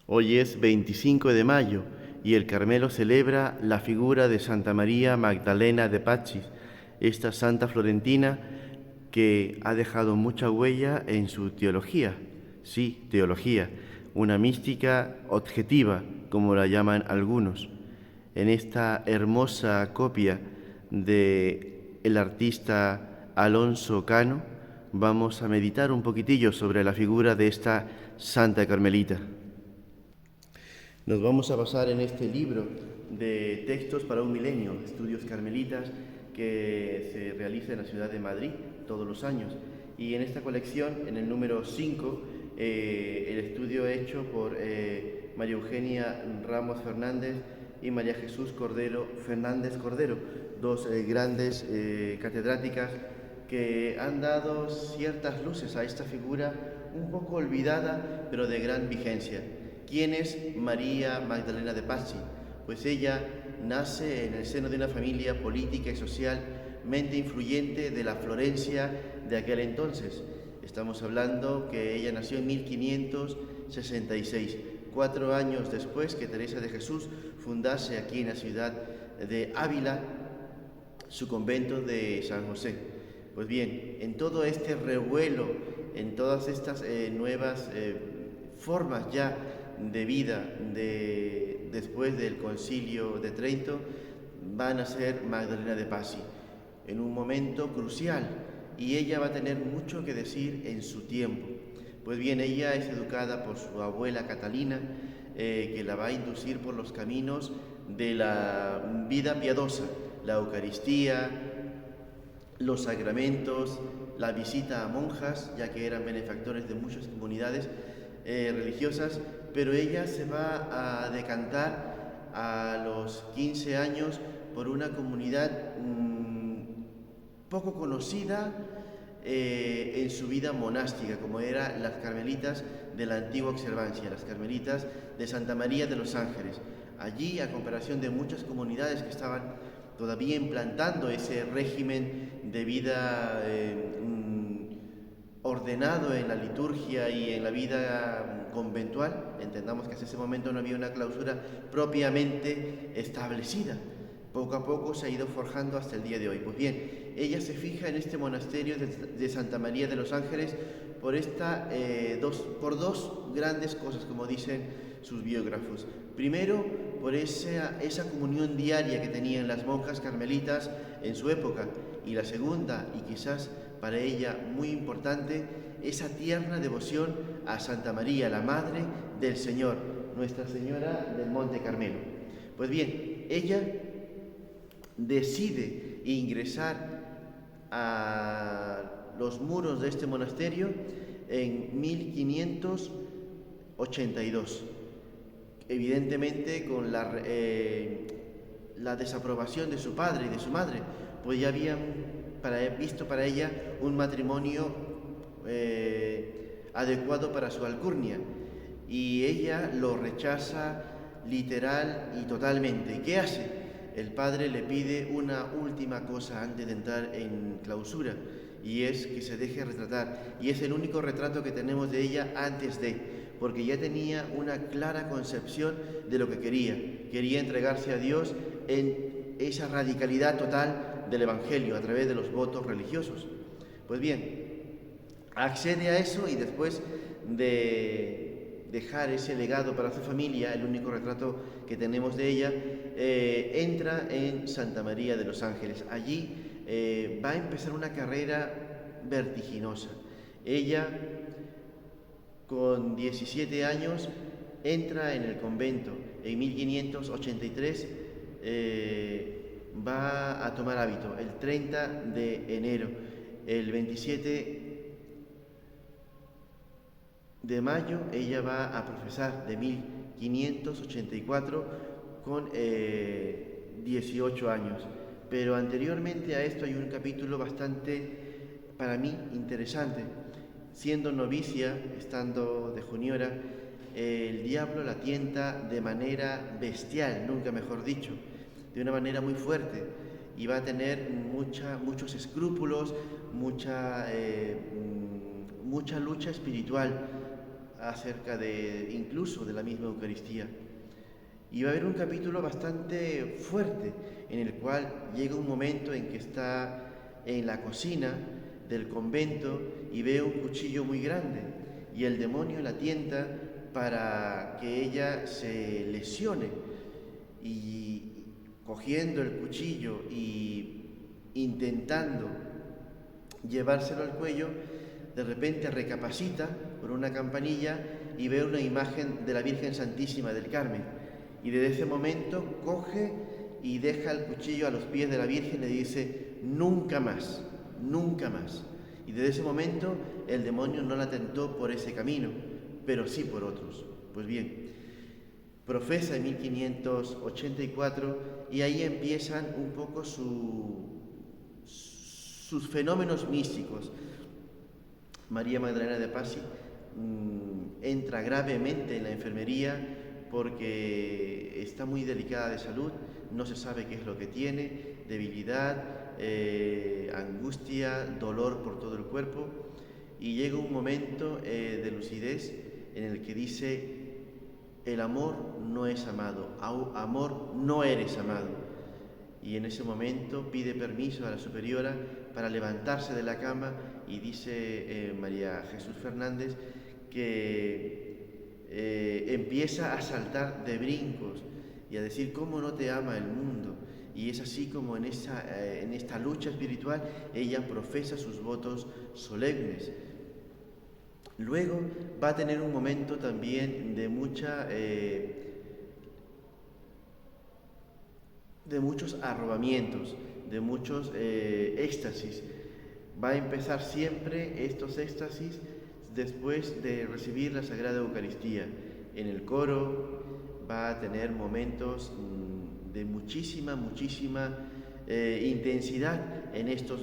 Hoy es 25 de mayo y el Carmelo celebra la figura de Santa María Magdalena de Pazzi, esta santa florentina que ha dejado mucha huella en su teología. Sí, teología, una mística objetiva, como la llaman algunos. En esta hermosa copia de el artista Alonso Cano vamos a meditar un poquitillo sobre la figura de esta santa carmelita. Nos vamos a basar en este libro de textos para un milenio, estudios carmelitas, que se realiza en la ciudad de Madrid todos los años. Y en esta colección, en el número 5, el estudio hecho por María Eugenia Ramos Fernández y María Jesús Cordero Fernández Cordero, dos grandes catedráticas que han dado ciertas luces a esta figura un poco olvidada, pero de gran vigencia. ¿Quién es María Magdalena de Pazzi? Pues ella nace en el seno de una familia política y socialmente influyente de la Florencia de aquel entonces. Estamos hablando que ella nació en 1566, 4 años después que Teresa de Jesús fundase aquí en la ciudad de Ávila su convento de San José. Pues bien, en todo este revuelo, en todas estas nuevas formas ya de vida después del Concilio de Trento, van a ser Magdalena de Pazzi, en un momento crucial, y ella va a tener mucho que decir en su tiempo. Pues bien, ella es educada por su abuela Catalina, que la va a inducir por los caminos de la vida piadosa, la Eucaristía, los sacramentos, la visita a monjas, ya que eran benefactores de muchas comunidades religiosas, pero ella se va a decantar a los 15 años por una comunidad poco conocida en su vida monástica, como eran las carmelitas de la antigua observancia, las carmelitas de Santa María de los Ángeles. Allí, a comparación de muchas comunidades que estaban todavía implantando ese régimen de vida ordenado en la liturgia y en la vida conventual, entendamos que hasta ese momento no había una clausura propiamente establecida. Poco a poco se ha ido forjando hasta el día de hoy. Pues bien, ella se fija en este monasterio de Santa María de los Ángeles por dos grandes cosas, como dicen sus biógrafos. Primero, por esa comunión diaria que tenían las monjas carmelitas en su época. Y la segunda, y quizás para ella muy importante, esa tierna devoción a Santa María, la Madre del Señor, Nuestra Señora del Monte Carmelo. Pues bien, ella decide ingresar a los muros de este monasterio en 1582, evidentemente con la desaprobación de su padre y de su madre, pues ya habían visto para ella un matrimonio adecuado para su alcurnia, y ella lo rechaza literal y totalmente. ¿Qué hace? El padre le pide una última cosa antes de entrar en clausura, y es que se deje retratar, y es el único retrato que tenemos de ella antes porque ya tenía una clara concepción de lo que quería entregarse a Dios en esa radicalidad total del Evangelio a través de los votos religiosos. Pues bien, accede a eso, y después de dejar ese legado para su familia, el único retrato que tenemos de ella, entra en Santa María de los Ángeles. Allí va a empezar una carrera vertiginosa. Ella, con 17 años, entra en el convento. En 1583 va a tomar hábito, el 30 de enero. El 27 de mayo ella va a profesar, de 1584, con 18 años. Pero anteriormente a esto hay un capítulo bastante, para mí, interesante. Siendo novicia, estando de juniora, el diablo la tienta de manera bestial, nunca mejor dicho, de una manera muy fuerte, y va a tener muchos escrúpulos, mucha lucha espiritual acerca de incluso de la misma Eucaristía. Y va a haber un capítulo bastante fuerte en el cual llega un momento en que está en la cocina del convento y ve un cuchillo muy grande y el demonio la tienta para que ella se lesione, y cogiendo el cuchillo y intentando llevárselo al cuello, de repente recapacita por una campanilla y ve una imagen de la Virgen Santísima del Carmen, y desde ese momento coge y deja el cuchillo a los pies de la Virgen y le dice: nunca más, nunca más. Y desde ese momento el demonio no la tentó por ese camino, pero sí por otros. Pues bien, profesa en 1584 y ahí empiezan un poco sus fenómenos místicos. María Magdalena de Pazzi entra gravemente en la enfermería porque está muy delicada de salud, no se sabe qué es lo que tiene, debilidad, angustia, dolor por todo el cuerpo, y llega un momento de lucidez en el que dice: el amor no es amado, amor no eres amado. Y en ese momento pide permiso a la superiora para levantarse de la cama y dice María Jesús Fernández que empieza a saltar de brincos y a decir: ¿cómo no te ama el mundo? Y es así como en esta lucha espiritual ella profesa sus votos solemnes. Luego va a tener un momento también de muchos arrobamientos, de muchos éxtasis. Va a empezar siempre estos éxtasis después de recibir la Sagrada Eucaristía. En el coro va a tener momentos de muchísima intensidad en estos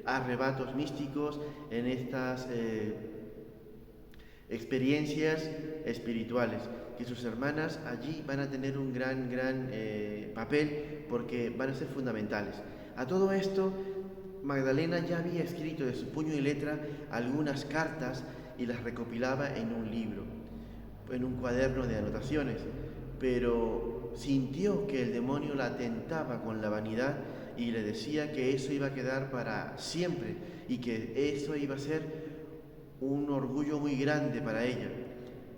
arrebatos místicos, en estas experiencias espirituales, que sus hermanas allí van a tener un gran papel, porque van a ser fundamentales. A todo esto, Magdalena ya había escrito de su puño y letra algunas cartas y las recopilaba en un libro, en un cuaderno de anotaciones, pero sintió que el demonio la tentaba con la vanidad y le decía que eso iba a quedar para siempre y que eso iba a ser un orgullo muy grande para ella.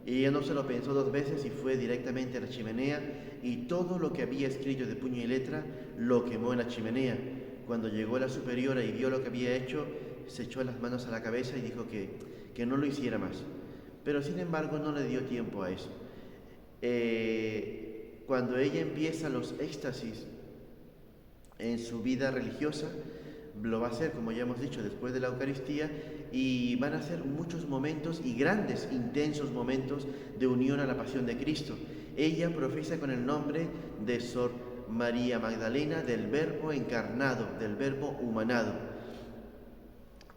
Y ella no se lo pensó dos veces y fue directamente a la chimenea, y todo lo que había escrito de puño y letra lo quemó en la chimenea. Cuando llegó la superiora y vio lo que había hecho, se echó las manos a la cabeza y dijo que no lo hiciera más. Pero sin embargo no le dio tiempo a eso. Cuando ella empieza los éxtasis en su vida religiosa, lo va a hacer, como ya hemos dicho, después de la Eucaristía, y van a ser muchos momentos y grandes, intensos momentos de unión a la pasión de Cristo. Ella profesa con el nombre de Sor María Magdalena, del Verbo encarnado, del Verbo humanado,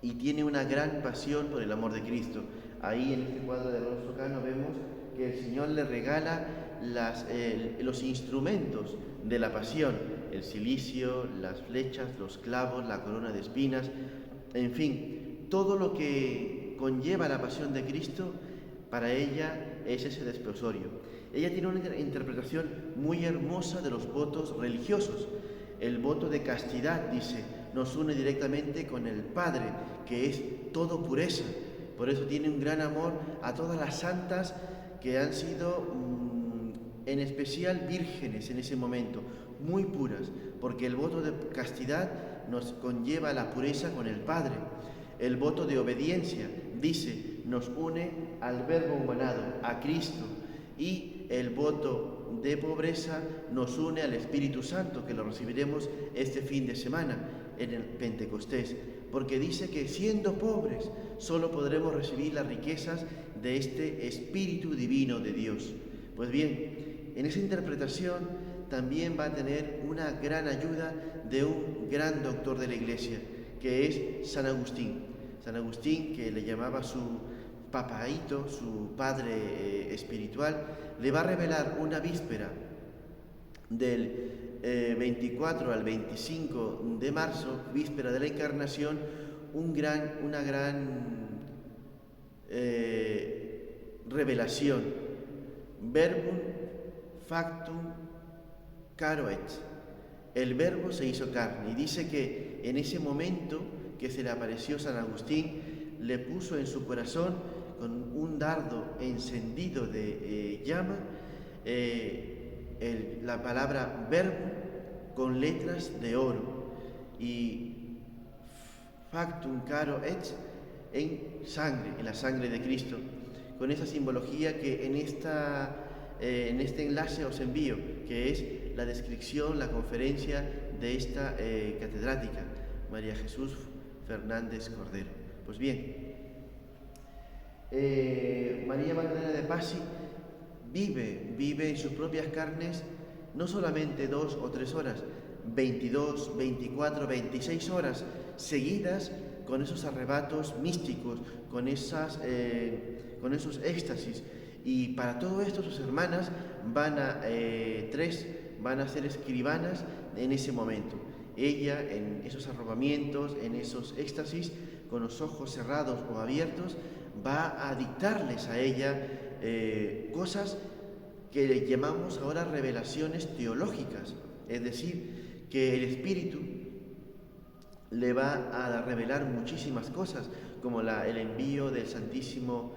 y tiene una gran pasión por el amor de Cristo. Ahí en este cuadro de Alonso Cano vemos que el Señor le regala los instrumentos de la pasión: el cilicio, las flechas, los clavos, la corona de espinas, en fin, todo lo que conlleva la pasión de Cristo. Para ella es ese desposorio. Ella tiene una interpretación muy hermosa de los votos religiosos. El voto de castidad, dice, nos une directamente con el Padre, que es todo pureza. Por eso tiene un gran amor a todas las santas que han sido en especial vírgenes en ese momento, muy puras, porque el voto de castidad nos conlleva la pureza con el Padre. El voto de obediencia, dice, nos une al Verbo humanado, a Cristo, y el voto de pobreza nos une al Espíritu Santo, que lo recibiremos este fin de semana en el Pentecostés, porque dice que siendo pobres solo podremos recibir las riquezas de este Espíritu Divino de Dios. Pues bien, en esa interpretación también va a tener una gran ayuda de un gran doctor de la Iglesia, que es San Agustín. San Agustín, que le llamaba su papaíto, su padre espiritual, le va a revelar una víspera del 24 al 25 de marzo, víspera de la Encarnación, una gran revelación. Verbum factum caro et. El verbo se hizo carne, y dice que en ese momento que se le apareció San Agustín, le puso en su corazón con un dardo encendido de llama la palabra verbo con letras de oro, y factum caro et en sangre, en la sangre de Cristo, con esa simbología que en este enlace os envío, que es la descripción, la conferencia de esta catedrática, María Jesús Fernández Cordero. Pues bien, María Magdalena de Pazzi vive en sus propias carnes no solamente 2 o 3 horas, 22, 24, 26 horas seguidas, con esos arrebatos místicos, con esos éxtasis. Y para todo esto sus hermanas van a ser escribanas en ese momento. Ella, en esos arrobamientos, en esos éxtasis, con los ojos cerrados o abiertos, va a dictarles a ella cosas que le llamamos ahora revelaciones teológicas, es decir, que el Espíritu le va a revelar muchísimas cosas, como el envío del Santísimo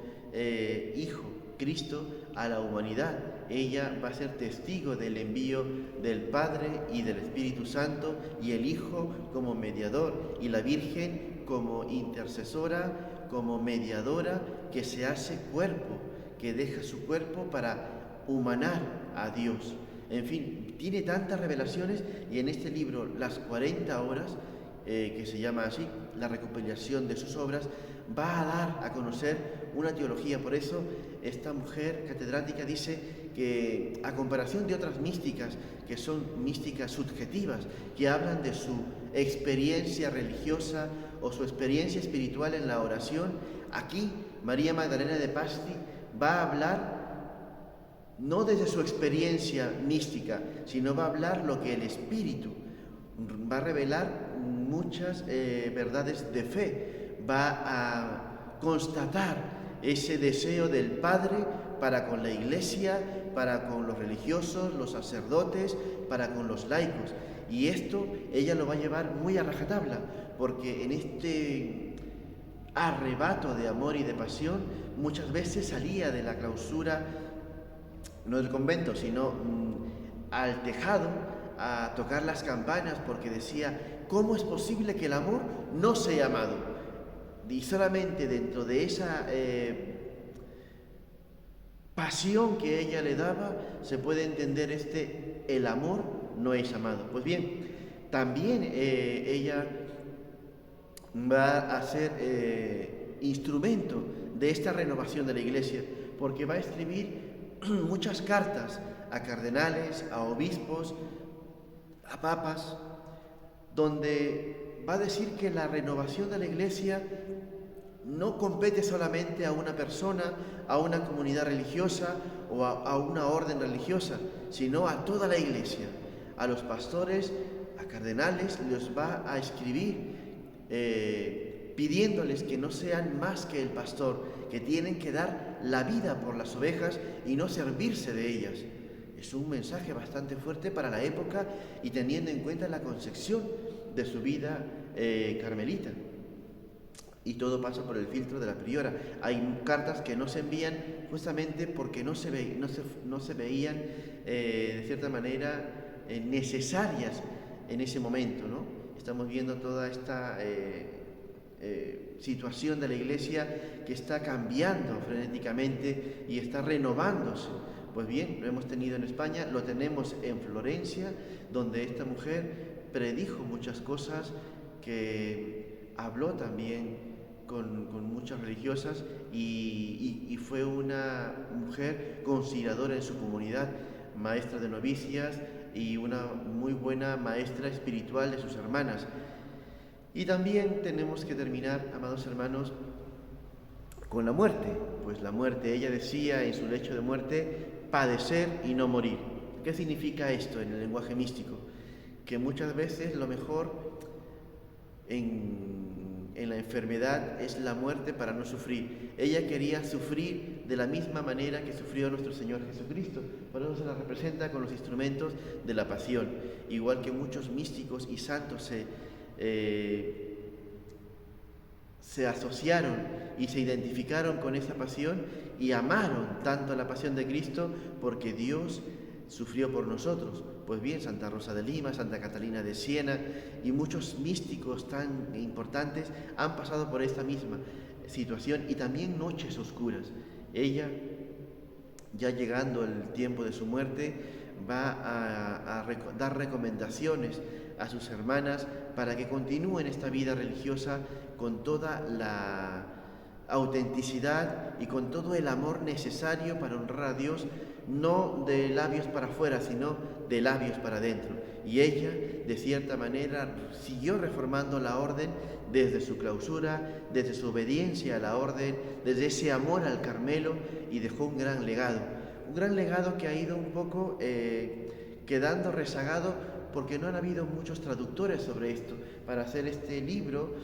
Hijo, Cristo, a la humanidad. Ella va a ser testigo del envío del Padre y del Espíritu Santo, y el Hijo como mediador, y la Virgen como intercesora, como mediadora, que se hace cuerpo, que deja su cuerpo para humanar a Dios. En fin, tiene tantas revelaciones, y en este libro, Las 40 horas, que se llama así, la recopilación de sus obras, va a dar a conocer una teología. Por eso esta mujer catedrática dice que, a comparación de otras místicas, que son místicas subjetivas, que hablan de su experiencia religiosa o su experiencia espiritual en la oración, aquí María Magdalena de Pazzi va a hablar no desde su experiencia mística, sino va a hablar lo que el Espíritu va a revelar, muchas verdades de fe, va a constatar ese deseo del Padre para con la Iglesia, para con los religiosos, los sacerdotes, para con los laicos. Y esto ella lo va a llevar muy a rajatabla, porque en este arrebato de amor y de pasión muchas veces salía de la clausura, no del convento, sino al tejado, a tocar las campanas, porque decía: ¿cómo es posible que el amor no sea amado? Y solamente dentro de esa pasión que ella le daba se puede entender el amor no es amado. Pues bien, también ella va a ser instrumento de esta renovación de la Iglesia, porque va a escribir muchas cartas a cardenales, a obispos, a papas, donde va a decir que la renovación de la Iglesia no compete solamente a una persona, a una comunidad religiosa o a una orden religiosa, sino a toda la Iglesia. A los pastores, a cardenales, les va a escribir pidiéndoles que no sean más que el pastor, que tienen que dar la vida por las ovejas y no servirse de ellas. Es un mensaje bastante fuerte para la época, y teniendo en cuenta la concepción de su vida carmelita. Y todo pasa por el filtro de la priora. Hay cartas que no se envían justamente porque no se veían de cierta manera necesarias en ese momento, ¿no? Estamos viendo toda esta situación de la Iglesia que está cambiando frenéticamente y está renovándose. Pues bien, lo hemos tenido en España, lo tenemos en Florencia, donde esta mujer predijo muchas cosas, que habló también con muchas religiosas, y fue una mujer consideradora en su comunidad, maestra de novicias y una muy buena maestra espiritual de sus hermanas. Y también tenemos que terminar, amados hermanos, con la muerte. Pues la muerte, ella decía en su lecho de muerte: padecer y no morir. ¿Qué significa esto en el lenguaje místico? Que muchas veces lo mejor en en la enfermedad es la muerte para no sufrir. Ella quería sufrir de la misma manera que sufrió nuestro Señor Jesucristo. Por eso se la representa con los instrumentos de la pasión. Igual que muchos místicos y santos se asociaron y se identificaron con esa pasión y amaron tanto la pasión de Cristo porque Dios sufrió por nosotros. Pues bien, Santa Rosa de Lima, Santa Catalina de Siena y muchos místicos tan importantes han pasado por esta misma situación y también noches oscuras. Ella, ya llegando el tiempo de su muerte, va a dar recomendaciones a sus hermanas para que continúen esta vida religiosa con toda la autenticidad y con todo el amor necesario para honrar a Dios, no de labios para afuera, sino de labios para adentro. Y ella, de cierta manera, siguió reformando la orden desde su clausura, desde su obediencia a la orden, desde ese amor al Carmelo, y dejó un gran legado que ha ido un poco quedando rezagado porque no han habido muchos traductores sobre esto. Para hacer este libro,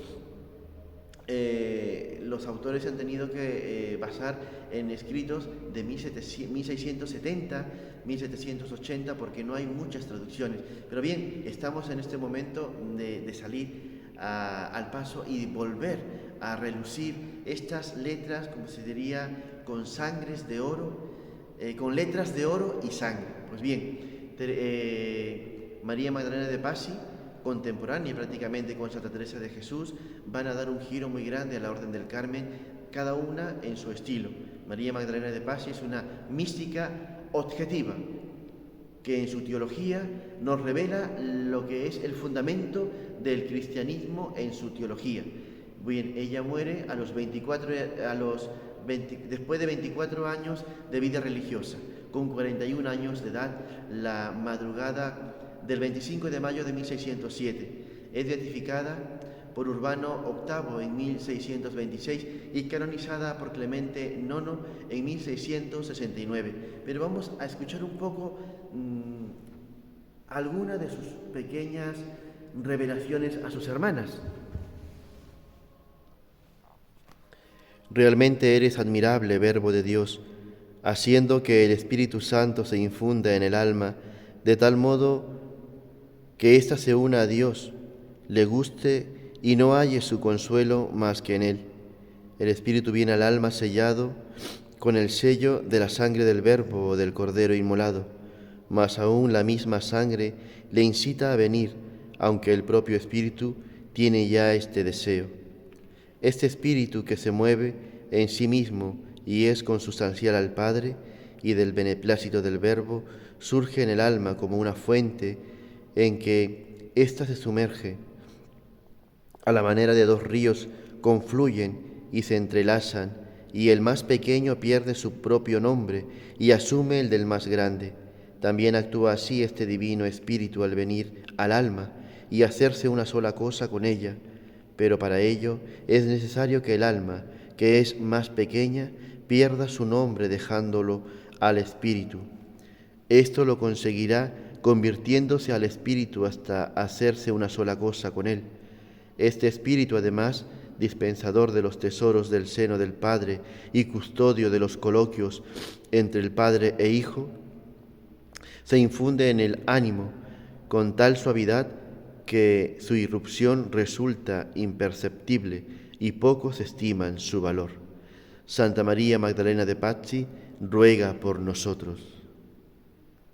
los autores han tenido que basar en escritos de 1670, 1780, porque no hay muchas traducciones. Pero bien, estamos en este momento de salir al paso y volver a relucir estas letras, como se diría, con sangres de oro, con letras de oro y sangre. Pues bien, María Magdalena de Pazzi, contemporánea prácticamente con Santa Teresa de Jesús, van a dar un giro muy grande a la Orden del Carmen, cada una en su estilo. María Magdalena de Pazzi es una mística objetiva, que en su teología nos revela lo que es el fundamento del cristianismo en su teología. Bien, ella muere después de 24 años de vida religiosa, con 41 años de edad, la madrugada del 25 de mayo de 1607. Es beatificada por Urbano VIII en 1626 y canonizada por Clemente IX en 1669. Pero vamos a escuchar un poco alguna de sus pequeñas revelaciones a sus hermanas. Realmente eres admirable, Verbo de Dios, haciendo que el Espíritu Santo se infunda en el alma, de tal modo que ésta se una a Dios, le guste y no halle su consuelo más que en Él. El Espíritu viene al alma sellado con el sello de la sangre del Verbo o del Cordero inmolado, mas aún la misma sangre le incita a venir, aunque el propio Espíritu tiene ya este deseo. Este Espíritu que se mueve en sí mismo y es consustancial al Padre y del beneplácito del Verbo, surge en el alma como una fuente en que ésta se sumerge, a la manera de dos ríos confluyen y se entrelazan, y el más pequeño pierde su propio nombre y asume el del más grande. También actúa así este divino Espíritu al venir al alma y hacerse una sola cosa con ella, pero para ello es necesario que el alma, que es más pequeña, pierda su nombre dejándolo al Espíritu. Esto lo conseguirá convirtiéndose al Espíritu hasta hacerse una sola cosa con Él. Este Espíritu, además, dispensador de los tesoros del seno del Padre y custodio de los coloquios entre el Padre e Hijo, se infunde en el ánimo con tal suavidad que su irrupción resulta imperceptible y pocos estiman su valor. Santa María Magdalena de Pazzi ruega por nosotros.